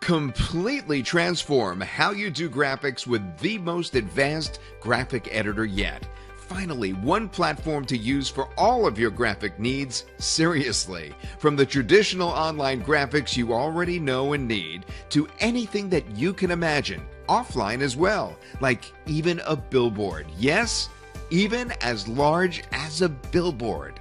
Completely transform how you do graphics with the most advanced graphic editor yet. Finally, one platform to use for all of your graphic needs. Seriously, from the traditional online graphics you already know and need to anything that you can imagine, offline as well, like even a billboard. Yes, even as large as a billboard.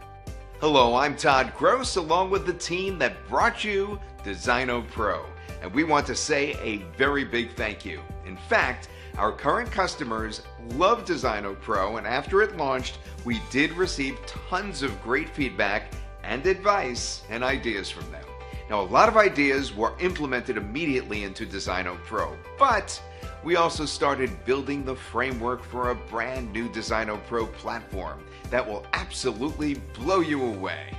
Hello, I'm Todd Gross, along with the team that brought you Designo Pro, and we want to say a very big thank you. In fact, our current customers love Designo Pro, and after it launched, we did receive tons of great feedback and advice and ideas from them. Now, a lot of ideas were implemented immediately into Designo Pro, but we also started building the framework for a brand new Designo Pro platform that will absolutely blow you away.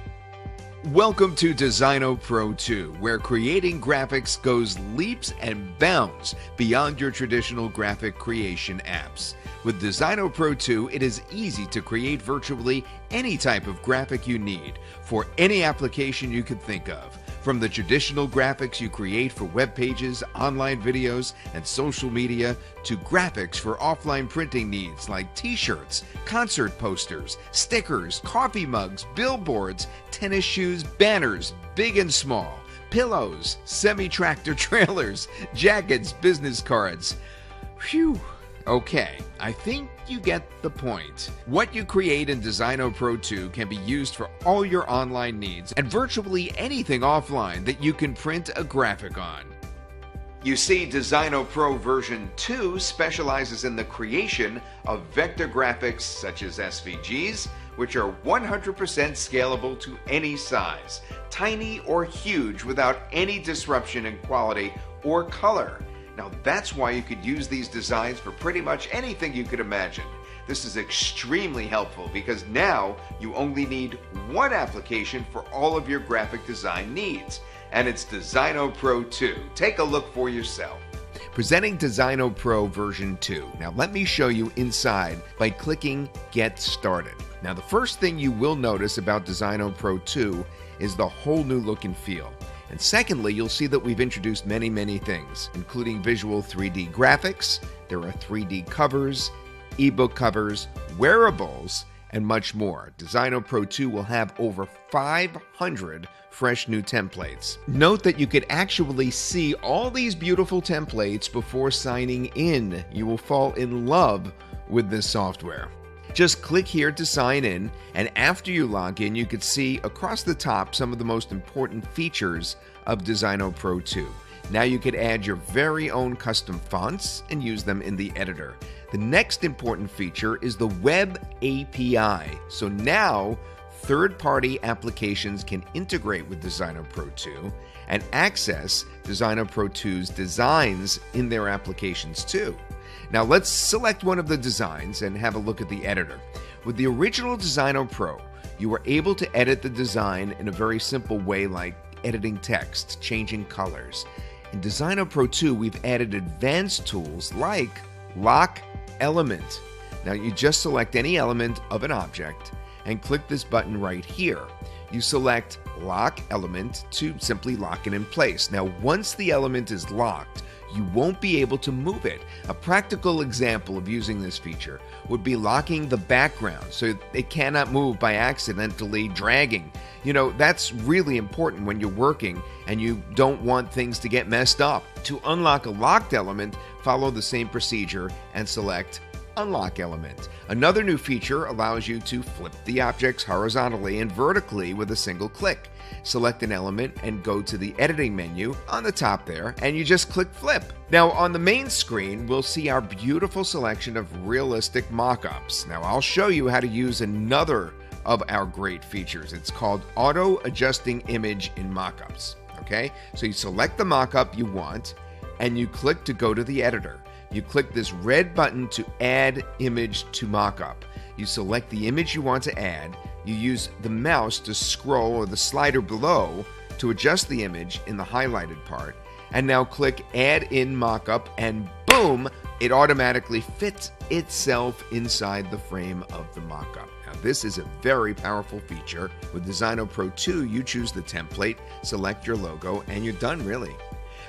Welcome to Designo Pro 2, where creating graphics goes leaps and bounds beyond your traditional graphic creation apps. With Designo Pro 2, it is easy to create virtually any type of graphic you need for any application you could think of. From the traditional graphics you create for web pages, online videos, and social media, to graphics for offline printing needs like t-shirts, concert posters, stickers, coffee mugs, billboards, tennis shoes, banners, big and small, pillows, semi-tractor trailers, jackets, business cards. Phew. Okay, I think you get the point. What you create in Designo Pro 2 can be used for all your online needs and virtually anything offline that you can print a graphic on. You see, Designo Pro version 2 specializes in the creation of vector graphics such as SVGs, which are 100% scalable to any size, tiny or huge without any disruption in quality or color. Now that's why you could use these designs for pretty much anything you could imagine. This is extremely helpful because now you only need one application for all of your graphic design needs, and it's Designo Pro 2. Take a look for yourself. Presenting Designo Pro version 2. Now let me show you inside by clicking Get Started. Now the first thing you will notice about Designo Pro 2 is the whole new look and feel. And secondly, you'll see that we've introduced many things, including visual 3D graphics. There are 3D covers, ebook covers, wearables, and much more. Designo Pro 2 will have over 500 fresh new templates. Note that you could actually see all these beautiful templates before signing in. You will fall in love with this software. Just click here to sign in, and after you log in, you can see across the top some of the most important features of Designo Pro 2. Now you could add your very own custom fonts and use them in the editor. The next important feature is the Web API. So now third-party applications can integrate with Designo Pro 2 and access Designo Pro 2's designs in their applications too. Now let's select one of the designs and have a look at the editor. With the original Designo Pro, you were able to edit the design in a very simple way, like editing text, changing colors. In Designo Pro 2, we've added advanced tools like Lock Element. Now you just select any element of an object and click this button right here. You select Lock Element to simply lock it in place. Now once the element is locked, you won't be able to move it. A practical example of using this feature would be locking the background so it cannot move by accidentally dragging. You know, that's really important when you're working and you don't want things to get messed up. To unlock a locked element, follow the same procedure and select Unlock Element. Another new feature allows you to flip the objects horizontally and vertically with a single click. Select an element and go to the editing menu on the top there, and you just click flip. Now on the main screen, we'll see our beautiful selection of realistic mock-ups. Now I'll show you how to use another of our great features. It's called Auto Adjusting Image in Mockups. Okay, so you select the mockup you want and you click to go to the editor. You click this red button to add image to mockup. You select the image you want to add. You use the mouse to scroll or the slider below to adjust the image in the highlighted part. And now click Add in Mockup, and boom, it automatically fits itself inside the frame of the mockup. Now this is a very powerful feature. With Designo Pro 2, you choose the template, select your logo, and you're done really.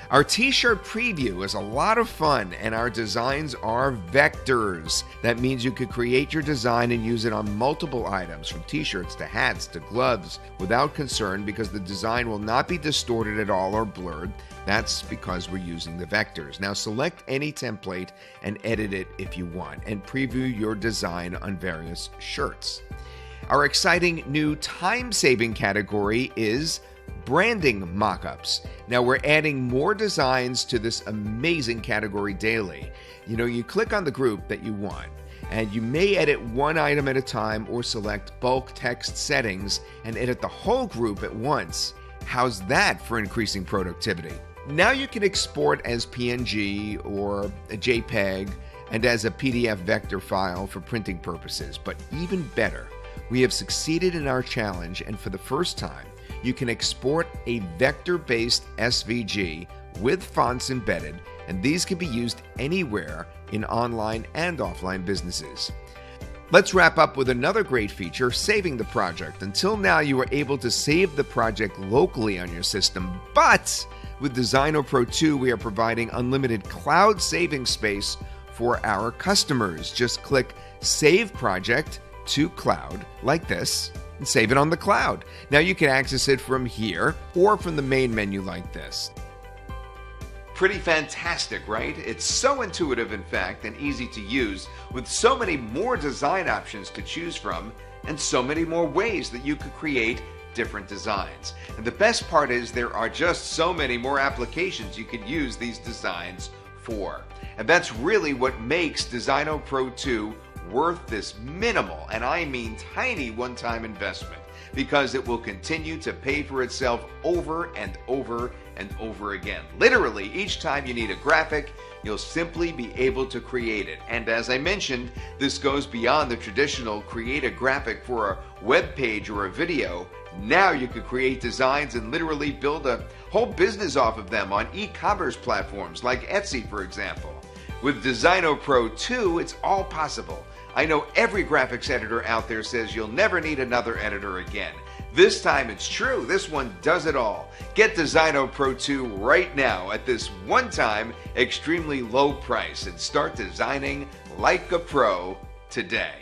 Our t-shirt preview is a lot of fun, and our designs are vectors. That means you could create your design and use it on multiple items, from t-shirts to hats to gloves, without concern, because the design will not be distorted at all or blurred. That's because we're using the vectors. Now select any template and edit it if you want, and preview your design on various shirts. Our exciting new time-saving category is branding mockups. Now we're adding more designs to this amazing category daily. You click on the group that you want, and you may edit one item at a time or select bulk text settings and edit the whole group at once. How's that for increasing productivity? Now you can export as PNG or a JPEG and as a PDF vector file for printing purposes. But even better, we have succeeded in our challenge, and for the first time, you can export a vector-based SVG with fonts embedded, and these can be used anywhere in online and offline businesses. Let's wrap up with another great feature, saving the project. Until now, you were able to save the project locally on your system, but with Designo Pro 2, we are providing unlimited cloud saving space for our customers. Just click Save Project to Cloud like this, and save it on the cloud. Now you can access it from here or from the main menu like this. Pretty fantastic, right? It's so intuitive, in fact, and easy to use, with so many more design options to choose from and so many more ways that you could create different designs. And the best part is there are just so many more applications you could use these designs for. And that's really what makes Designo Pro 2 worth this minimal, and I mean tiny, one-time investment, because it will continue to pay for itself over and over and over again. Literally, each time you need a graphic, you'll simply be able to create it. And as I mentioned, this goes beyond the traditional create a graphic for a web page or a video. Now you can create designs and literally build a whole business off of them on e-commerce platforms like Etsy, for example. With Designo Pro 2, it's all possible. I know every graphics editor out there says you'll never need another editor again. This time it's true. This one does it all. Get Designo Pro 2 right now at this one-time, extremely low price and start designing like a pro today.